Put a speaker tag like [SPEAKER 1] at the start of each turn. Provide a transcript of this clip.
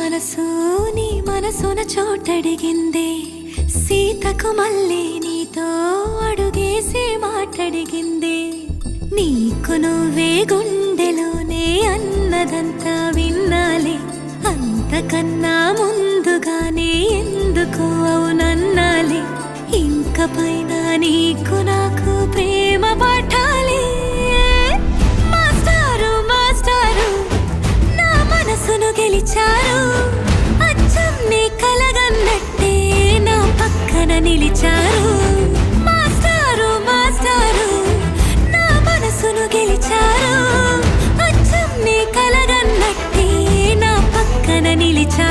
[SPEAKER 1] మనసు నీ మనసున చోటడిగిందే, సీతకు మళ్ళీ నీతో అడుగేసి మాటడిగిందే. నీకు నువ్వే గుండెలోనే అన్నదంతా విన్నాలే, అంతకన్నా ముందుగానే ఎందుకు అవునన్నాలే. ఇంక పైన నీకు నాకు ప్రేమ పాఠాలే. మాస్టారు మాస్టారు నా మనసును గెలిచారు, అచ్చం నీ కలగన్నట్టే నా పక్కన నిలిచారు. మాస్టారు మాస్టారు నా మనసును గెలిచారు, అచ్చం నీ కలగన్నట్టే నా పక్కన నిలిచారు.